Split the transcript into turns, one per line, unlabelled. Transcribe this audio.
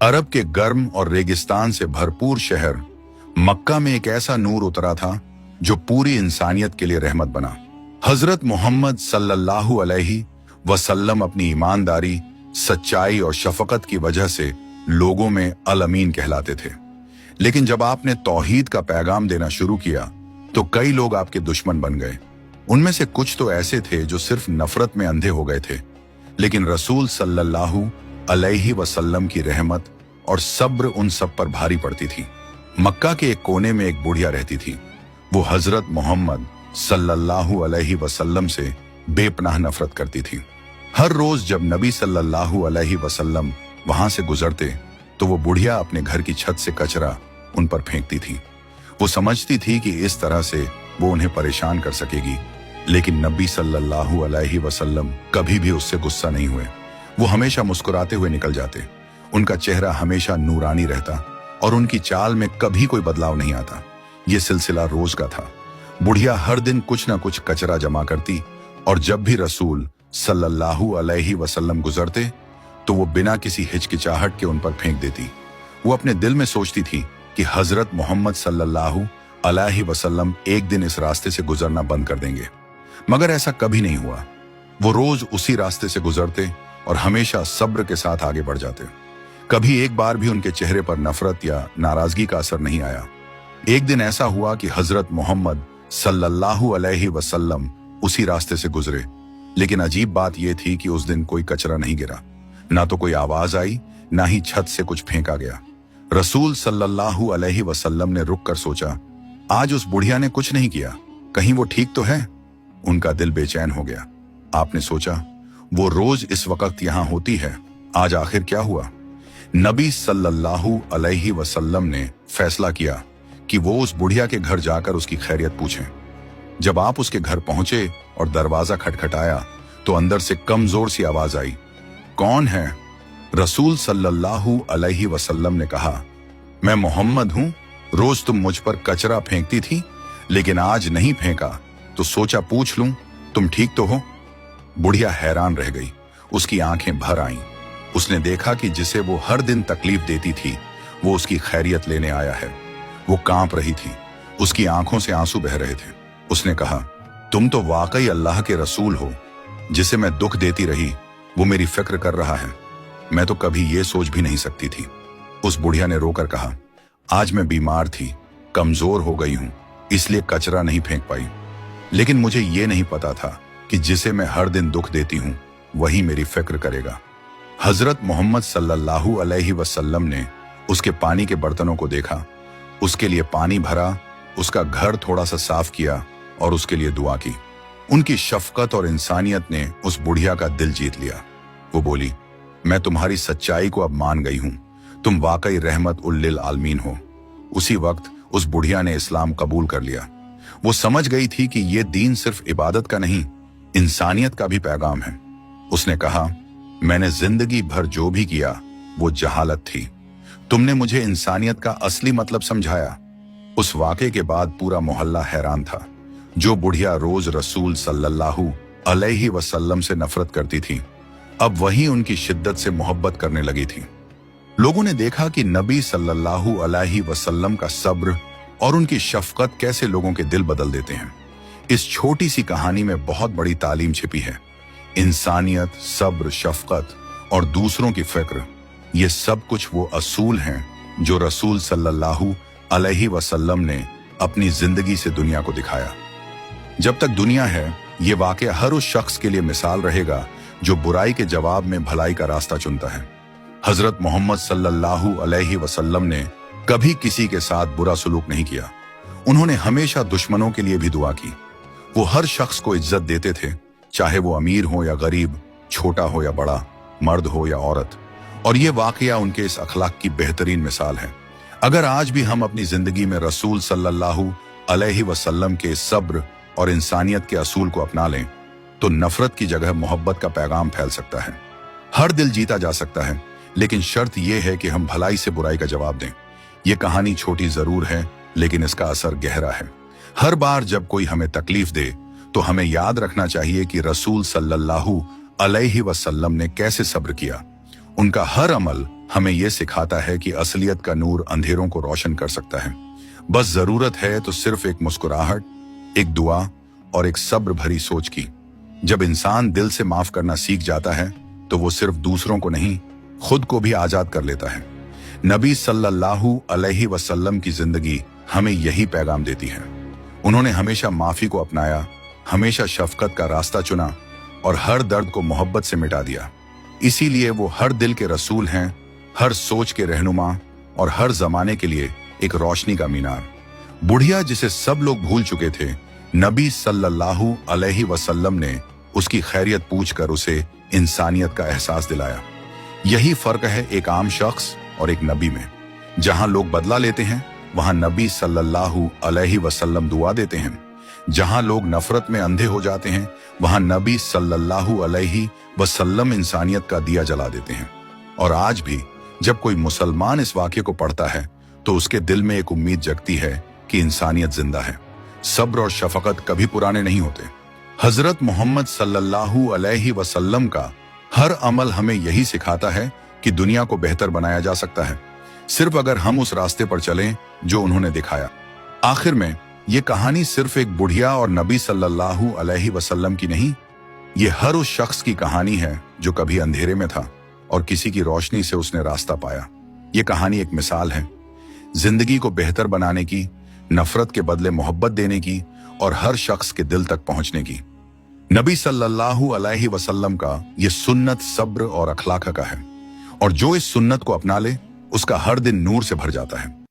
अरब के गर्म और रेगिस्तान से भरपूर शहर मक्का में एक ऐसा नूर उतरा था जो पूरी इंसानियत के लिए रहमत बना। हजरत मोहम्मद सल्लल्लाहु अलैहि वसल्लम अपनी ईमानदारी, सच्चाई और शफकत की वजह से लोगों में अल अमीन कहलाते थे। लेकिन जब आपने तौहीद का पैगाम देना शुरू किया तो कई लोग आपके दुश्मन बन गए। उनमें से कुछ तो ऐसे थे जो सिर्फ नफरत में अंधे हो गए थे, लेकिन रसूल सल्लल्लाहु अलैहि वसल्लम की रहमत और सब्र उन सब पर भारी पड़ती थी। मक्का के एक कोने में एक बुढ़िया रहती थी। वो हजरत मोहम्मद सल्लल्लाहु अलैहि वसल्लम से बेपनाह नफरत करती थी। हर रोज जब नबी सल्लल्लाहु अलैहि वसल्लम वहां से गुजरते तो वो बुढ़िया अपने घर की छत से कचरा उन पर फेंकती थी। वो समझती थी कि इस तरह से वो उन्हें परेशान कर सकेगी, लेकिन नबी सल्लल्लाहु अलैहि वसल्लम कभी भी उससे गुस्सा नहीं हुए। वो हमेशा मुस्कुराते हुए निकल जाते। उनका चेहरा हमेशा नूरानी रहता और उनकी चाल में कभी कोई बदलाव नहीं आता। ये सिलसिला रोज का था। बुढ़िया हर दिन कुछ ना कुछ कचरा जमा करती और जब भी रसूल सल्लल्लाहु अलैहि वसल्लम गुजरते तो वो बिना किसी हिचकिचाहट के उन पर फेंक देती। वो अपने दिल में सोचती थी कि हजरत मोहम्मद सल्लल्लाहु अलैहि वसल्लम एक दिन इस रास्ते से गुजरना बंद कर देंगे, मगर ऐसा कभी नहीं हुआ। वो रोज उसी रास्ते से गुजरते और हमेशा सब्र के साथ आगे बढ़ जाते। कभी एक बार भी उनके चेहरे पर नफरत या नाराजगी का असर नहीं आया। एक दिन ऐसा हुआ कि हजरत मोहम्मद सल्लल्लाहु अलैहि वसल्लम उसी रास्ते से गुजरे, लेकिन अजीब बात यह थी कि उस दिन कोई कचरा नहीं गिरा, ना तो कोई आवाज आई, ना ही छत से कुछ फेंका गया। रसूल सल्लल्लाहु अलैहि वसल्लम ने रुक कर सोचा, आज उस बुढ़िया ने कुछ नहीं किया, कहीं वो ठीक तो है? उनका दिल बेचैन हो गया। आपने सोचा, वो रोज इस वक्त यहां होती है, आज आखिर क्या हुआ? नबी सल्लल्लाहु अलैहि वसल्लम ने फैसला किया कि वो उस बुढ़िया के घर जाकर उसकी खैरियत पूछें। जब आप उसके घर पहुंचे और दरवाजा खटखटाया तो अंदर से कमजोर सी आवाज आई, कौन है? रसूल सल्लल्लाहु अलैहि वसल्लम ने कहा, मैं मोहम्मद हूं। रोज तुम मुझ पर कचरा फेंकती थी, लेकिन आज नहीं फेंका तो सोचा पूछ लूं, तुम ठीक तो हो? बुढ़िया हैरान रह गई। उसकी आंखें भर आईं। उसने देखा कि जिसे वो हर दिन तकलीफ देती थी वो उसकी खैरियत लेने आया है। वो कांप रही थी, उसकी आंखों से आंसू बह रहे थे। उसने कहा, तुम तो वाकई अल्लाह के रसूल हो। जिसे मैं दुख देती रही वो मेरी फिक्र कर रहा है। मैं तो कभी ये सोच भी नहीं सकती थी। उस बुढ़िया ने रोकर कहा, आज मैं बीमार थी, कमजोर हो गई हूं, इसलिए कचरा नहीं फेंक पाई। लेकिन मुझे ये नहीं पता था कि जिसे मैं हर दिन दुख देती हूं वही मेरी फिक्र करेगा। हजरत मोहम्मद सल्लल्लाहु अलैहि वसल्लम ने उसके पानी के बर्तनों को देखा, उसके लिए पानी भरा, उसका घर थोड़ा सा साफ किया और उसके लिए दुआ की। उनकी शफकत और इंसानियत ने उस बुढ़िया का दिल जीत लिया। वो बोली, मैं तुम्हारी सच्चाई को अब मान गई हूं, तुम वाकई रहमत उल लिल आलमीन हो। उसी वक्त उस बुढ़िया ने इस्लाम कबूल कर लिया। वो समझ गई थी कि ये दीन सिर्फ इबादत का नहीं, इंसानियत का भी पैगाम है। उसने कहा, मैंने जिंदगी भर जो भी किया वो जहालत थी, तुमने मुझे इंसानियत का असली मतलब समझाया। उस वाक़े के बाद पूरा मोहल्ला हैरान था। जो बुढ़िया रोज रसूल सल्लल्लाहु अलैहि वसल्लम से नफरत करती थी, अब वही उनकी शिद्दत से मोहब्बत करने लगी थी। लोगों ने देखा कि नबी सल्लल्लाहु अलैहि वसल्लम का सब्र और उनकी शफकत कैसे लोगों के दिल बदल देते हैं। इस छोटी सी कहानी में बहुत बड़ी तालीम छिपी है। इंसानियत, सब्र, शफकत और दूसरों की फिक्र, ये सब कुछ वो असूल हैं जो रसूल सल्लल्लाहु अलैहि वसल्लम ने अपनी जिंदगी से दुनिया को दिखाया। जब तक दुनिया है, ये वाकया हर उस शख्स के लिए मिसाल रहेगा जो बुराई के जवाब में भलाई का रास्ता चुनता है। हजरत मोहम्मद सल्लल्लाहु अलैहि वसल्लम ने कभी किसी के साथ बुरा सलूक नहीं किया। उन्होंने हमेशा दुश्मनों के लिए भी दुआ की। वो हर शख्स को इज्जत देते थे, चाहे वो अमीर हो या गरीब, छोटा हो या बड़ा, मर्द हो या औरत। और ये वाकया उनके इस अखलाक की बेहतरीन मिसाल है। अगर आज भी हम अपनी जिंदगी में रसूल सल्लल्लाहु अलैहि वसल्लम के सब्र और इंसानियत के असूल को अपना लें तो नफरत की जगह मोहब्बत का पैगाम फैल सकता है। हर दिल जीता जा सकता है, लेकिन शर्त यह है कि हम भलाई से बुराई का जवाब दें। यह कहानी छोटी जरूर है, लेकिन इसका असर गहरा है। हर बार जब कोई हमें तकलीफ दे तो हमें याद रखना चाहिए कि रसूल सल्लल्लाहु अलैहि वसल्लम ने कैसे सब्र किया। उनका हर अमल हमें यह सिखाता है कि असलियत का नूर अंधेरों को रोशन कर सकता है। बस जरूरत है तो सिर्फ एक मुस्कुराहट, एक दुआ और एक सब्र भरी सोच की। जब इंसान दिल से माफ करना सीख जाता है तो वो सिर्फ दूसरों को नहीं, खुद को भी आजाद कर लेता है। नबी सल्लल्लाहु अलैहि वसल्लम की जिंदगी हमें यही पैगाम देती है। उन्होंने हमेशा माफी को अपनाया, हमेशा शफकत का रास्ता चुना और हर दर्द को मोहब्बत से मिटा दिया। इसीलिए वो हर दिल के रसूल हैं, हर सोच के रहनुमा और हर जमाने के लिए एक रोशनी का मीनार। बुढ़िया जिसे सब लोग भूल चुके थे, नबी सल्लल्लाहु अलैहि वसल्लम ने उसकी खैरियत पूछकर उसे इंसानियत का एहसास दिलाया। यही फर्क है एक आम शख्स और एक नबी में। जहां लोग बदला लेते हैं वहां नबी सल्लल्लाहु अलैहि वसल्लम दुआ देते हैं। जहां लोग नफरत में अंधे हो जाते हैं वहां नबी सल्लल्लाहु अलैहि वसल्लम इंसानियत का दिया जला देते हैं। और आज भी जब कोई मुसलमान इस वाक्य को पढ़ता है तो उसके दिल में एक उम्मीद जगती है कि इंसानियत जिंदा है। सब्र और शफकत कभी पुराने नहीं होते। हजरत मोहम्मद सल्लल्लाहु अलैहि वसल्लम का हर अमल हमें यही सिखाता है कि दुनिया को बेहतर बनाया जा सकता है, सिर्फ अगर हम उस रास्ते पर चलें जो उन्होंने दिखाया। आखिर में ये कहानी सिर्फ एक बुढ़िया और नबी सल्लल्लाहु अलैहि वसल्लम की नहीं, ये हर उस शख्स की कहानी है जो कभी अंधेरे में था और किसी की रोशनी से उसने रास्ता पाया। ये कहानी एक मिसाल है जिंदगी को बेहतर बनाने की, नफरत के बदले मोहब्बत देने की और हर शख्स के दिल तक पहुंचने की। नबी सल्लल्लाहु अलैहि वसल्लम का ये सुन्नत सब्र और अखलाक का है, और जो इस सुन्नत को अपना ले उसका हर दिन नूर से भर जाता है।